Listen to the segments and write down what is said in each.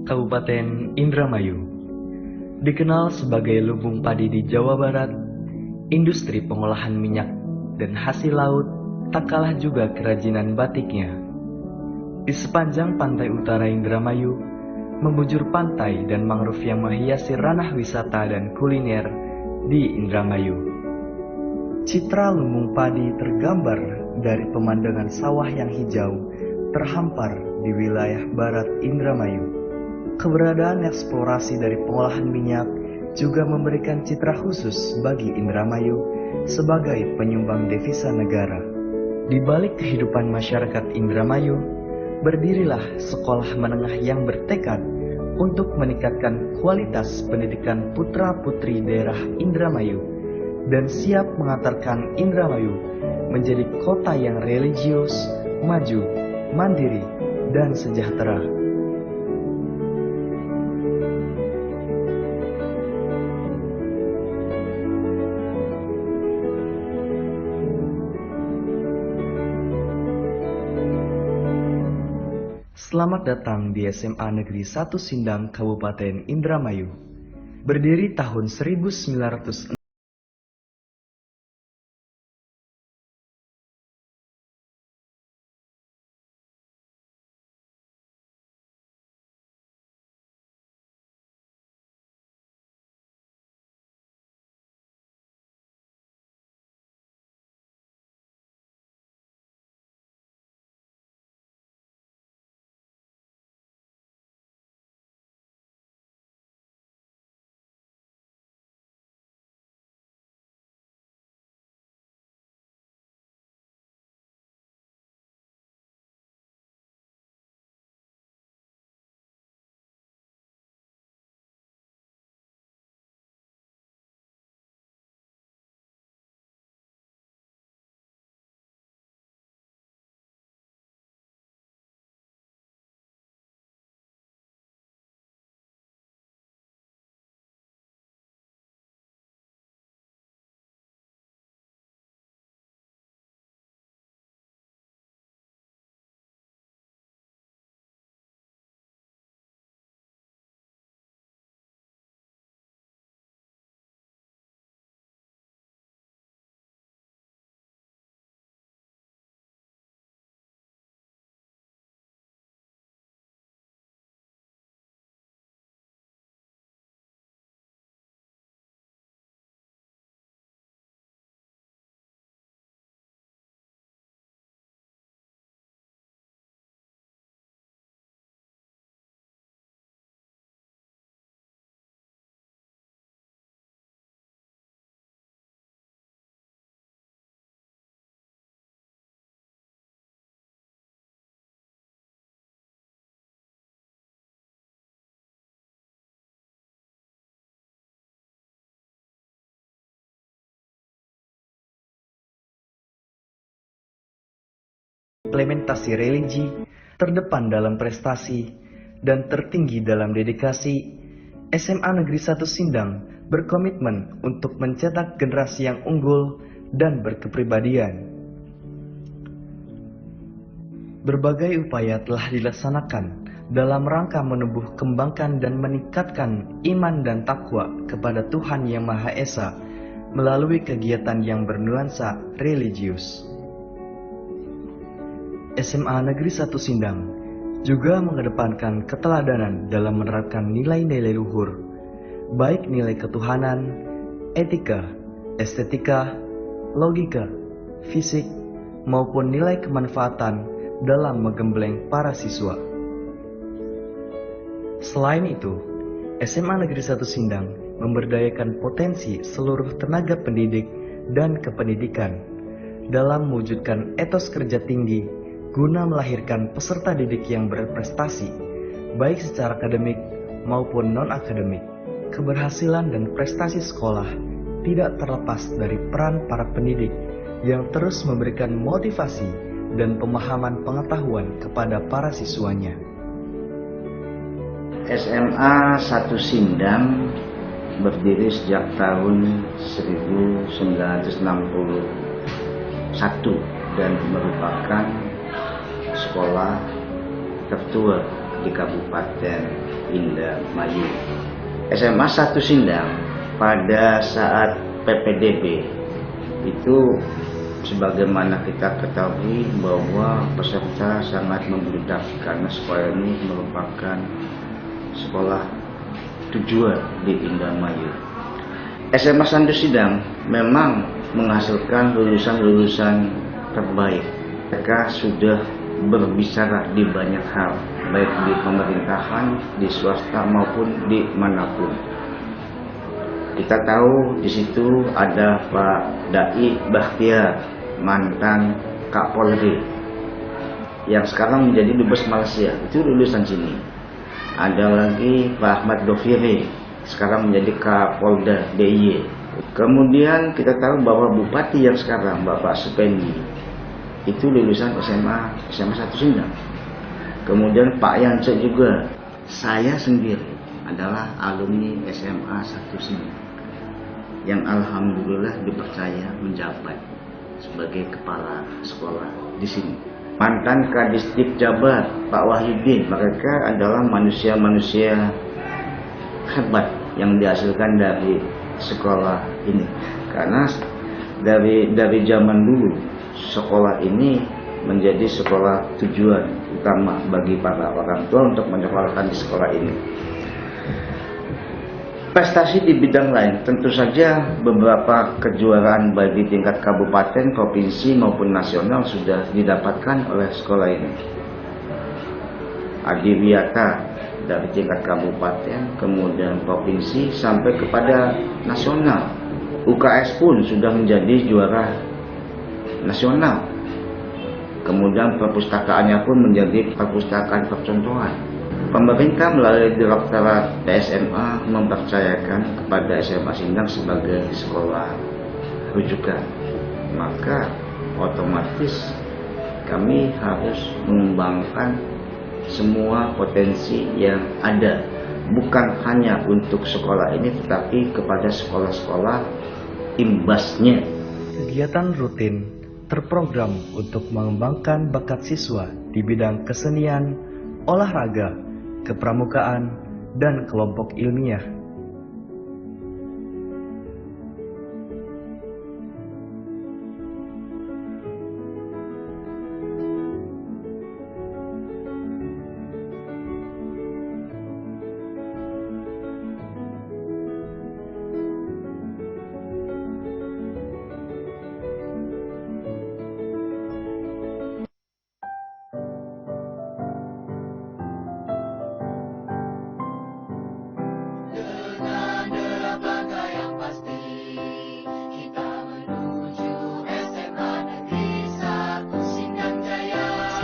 Kabupaten Indramayu. Dikenal sebagai lumbung padi di Jawa Barat, industri pengolahan minyak dan hasil laut tak kalah juga kerajinan batiknya. Di sepanjang pantai utara Indramayu, membujur pantai dan mangrove yang menghiasi ranah wisata dan kuliner di Indramayu. Citra lumbung padi tergambar dari pemandangan sawah yang hijau terhampar di wilayah barat Indramayu. Keberadaan eksplorasi dari pengolahan minyak juga memberikan citra khusus bagi Indramayu sebagai penyumbang devisa negara. Di balik kehidupan masyarakat Indramayu, berdirilah sekolah menengah yang bertekad untuk meningkatkan kualitas pendidikan putra-putri daerah Indramayu dan siap mengantarkan Indramayu menjadi kota yang religius, maju, mandiri, dan sejahtera. Selamat datang di SMA Negeri 1 Sindang, Kabupaten Indramayu. Berdiri tahun 1906. Implementasi religi terdepan dalam prestasi dan tertinggi dalam dedikasi, SMA Negeri 1 Sindang berkomitmen untuk mencetak generasi yang unggul dan berkepribadian. Berbagai upaya telah dilaksanakan dalam rangka menumbuh kembangkan dan meningkatkan iman dan takwa kepada Tuhan Yang Maha Esa melalui kegiatan yang bernuansa religius. SMA Negeri 1 Sindang juga mengedepankan keteladanan dalam menerapkan nilai-nilai luhur, baik nilai ketuhanan, etika, estetika, logika, fisik, maupun nilai kemanfaatan dalam menggembleng para siswa. Selain itu, SMA Negeri 1 Sindang memberdayakan potensi seluruh tenaga pendidik dan kependidikan dalam mewujudkan etos kerja tinggi guna melahirkan peserta didik yang berprestasi, baik secara akademik maupun non-akademik. Keberhasilan dan prestasi sekolah tidak terlepas dari peran para pendidik yang terus memberikan motivasi dan pemahaman pengetahuan kepada para siswanya. SMA 1 Sindang berdiri sejak tahun 1961 dan merupakan sekolah tertua di Kabupaten Indramayu. SMA 1 Sindang pada saat PPDB itu sebagaimana kita ketahui bahwa peserta sangat membludak karena sekolah ini merupakan sekolah tujuan di Indramayu. SMA 1 Sindang memang menghasilkan lulusan-lulusan terbaik. Mereka sudah berbicara di banyak hal, baik di pemerintahan, di swasta maupun di manapun. Kita tahu di situ ada Pak Dai Bakhtiar, mantan Kapolri, yang sekarang menjadi Dubes Malaysia, itu lulusan sini. Ada lagi Pak Ahmad Doviri, sekarang menjadi Kapolda DIY. Kemudian kita tahu bahwa Bupati yang sekarang Bapak Supendi itu lulusan SMA 1 Sindang. Kemudian Pak Yance juga. Saya sendiri adalah alumni SMA 1 Sindang yang alhamdulillah dipercaya menjabat sebagai kepala sekolah di sini. Mantan Kadisdip Jabar Pak Wahyudin, mereka adalah manusia-manusia hebat yang dihasilkan dari sekolah ini. Karena dari zaman dulu sekolah ini menjadi sekolah tujuan utama bagi para orang tua untuk menyekolahkan di sekolah ini. Prestasi di bidang lain, tentu saja beberapa kejuaraan baik di tingkat kabupaten, provinsi maupun nasional sudah didapatkan oleh sekolah ini. Adiwiyata dari tingkat kabupaten, kemudian provinsi sampai kepada nasional. UKS pun sudah menjadi juara nasional. Kemudian perpustakaannya pun menjadi perpustakaan percontohan. Pemerintah melalui Direktorat PSMA mempercayakan kepada SMA Sindang sebagai sekolah rujukan. Maka otomatis kami harus mengembangkan semua potensi yang ada, bukan hanya untuk sekolah ini tetapi kepada sekolah-sekolah imbasnya. Kegiatan rutin terprogram untuk mengembangkan bakat siswa di bidang kesenian, olahraga, kepramukaan, dan kelompok ilmiah.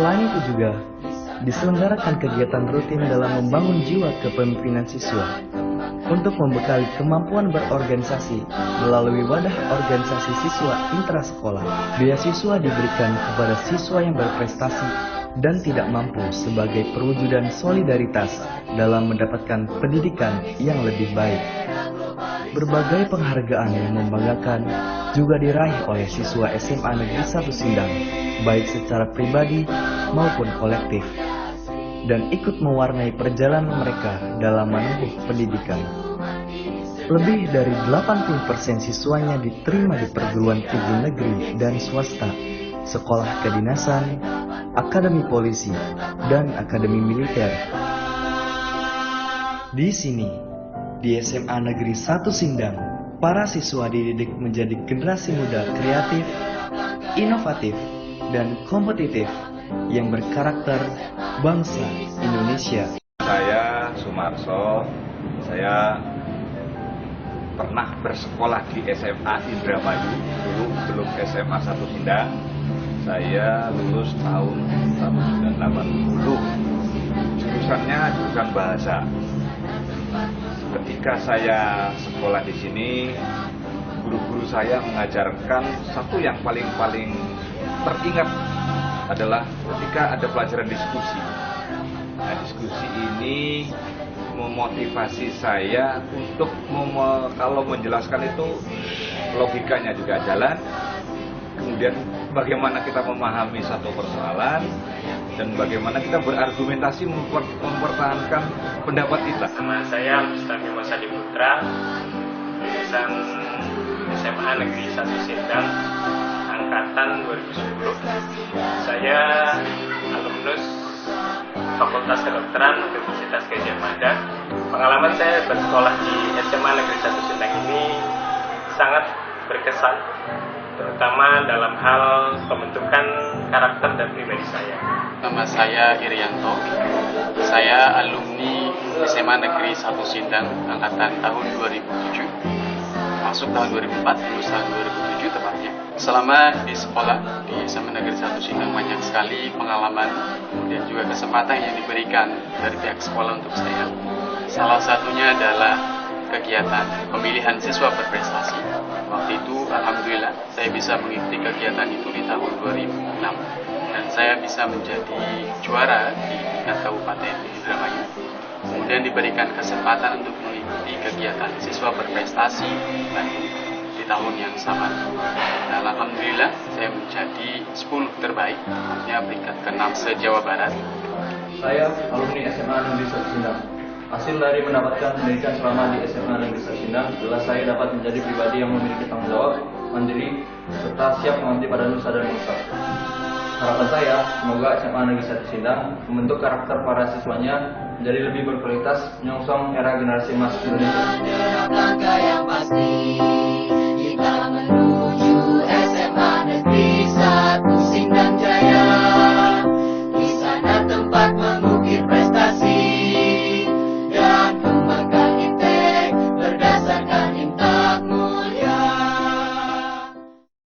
Selain itu juga diselenggarakan kegiatan rutin dalam membangun jiwa kepemimpinan siswa untuk membekali kemampuan berorganisasi melalui wadah organisasi siswa intrasekolah. Beasiswa diberikan kepada siswa yang berprestasi dan tidak mampu sebagai perwujudan solidaritas dalam mendapatkan pendidikan yang lebih baik. Berbagai penghargaan yang membanggakan juga diraih oleh siswa SMA Negeri 1 Sindang, baik secara pribadi maupun kolektif, dan ikut mewarnai perjalanan mereka dalam menempuh pendidikan. Lebih dari 80% siswanya diterima di perguruan tinggi negeri dan swasta, sekolah kedinasan, akademi polisi, dan akademi militer. Di sini, di SMA Negeri 1 Sindang, para siswa dididik menjadi generasi muda kreatif, inovatif, dan kompetitif yang berkarakter bangsa Indonesia. Saya Sumarso, saya pernah bersekolah di SMA Indramayu, dulu belum SMA 1 Sindang. Saya lulus tahun 1980, jurusannya jurusan bahasa. Ketika saya sekolah di sini, guru-guru saya mengajarkan satu yang paling teringat adalah ketika ada pelajaran diskusi. Nah, diskusi ini memotivasi saya untuk kalau menjelaskan itu logikanya juga jalan. Kemudian bagaimana kita memahami satu persoalan dan bagaimana kita berargumentasi mempertahankan pendapat kita. Nama saya Mustami Mosadi Putra, lulusan SMA Negeri 1 Sindang, angkatan 2010. Saya alumnus Fakultas Kedokteran Universitas Gadjah Mada. Pengalaman saya bersekolah di SMA Negeri 1 Sindang ini sangat berkesan, terutama dalam hal pembentukan karakter dan pribadi saya. Nama saya Irianto, saya alumni SMA Negeri 1 Sindang, angkatan tahun 2007, masuk tahun 2004, lulus tahun 2007 tepatnya. Selama di sekolah di SMA Negeri 1 Sindang banyak sekali pengalaman, kemudian juga kesempatan yang diberikan dari pihak sekolah untuk saya. Salah satunya adalah kegiatan pemilihan siswa berprestasi. Waktu itu alhamdulillah saya bisa mengikuti kegiatan itu di tahun 2006 dan saya bisa menjadi juara di tingkat Kabupaten Indramayu. Kemudian diberikan kesempatan untuk mengikuti kegiatan siswa berprestasi di tahun yang sama. Dan alhamdulillah saya menjadi 10 terbaik, artinya peringkat ke-6 se-Jawa Barat. Saya alumni SMA Negeri 1 Sindang. Hasil dari mendapatkan pendidikan selama di SMA Negeri 1 Sindang adalah saya dapat menjadi pribadi yang memiliki tanggung jawab, mandiri, serta siap mengabdi pada nusa dan bangsa. Harapan saya, semoga SMA Negeri 1 Sindang membentuk karakter para siswanya menjadi lebih berkualitas, menyongsong era generasi emas Indonesia.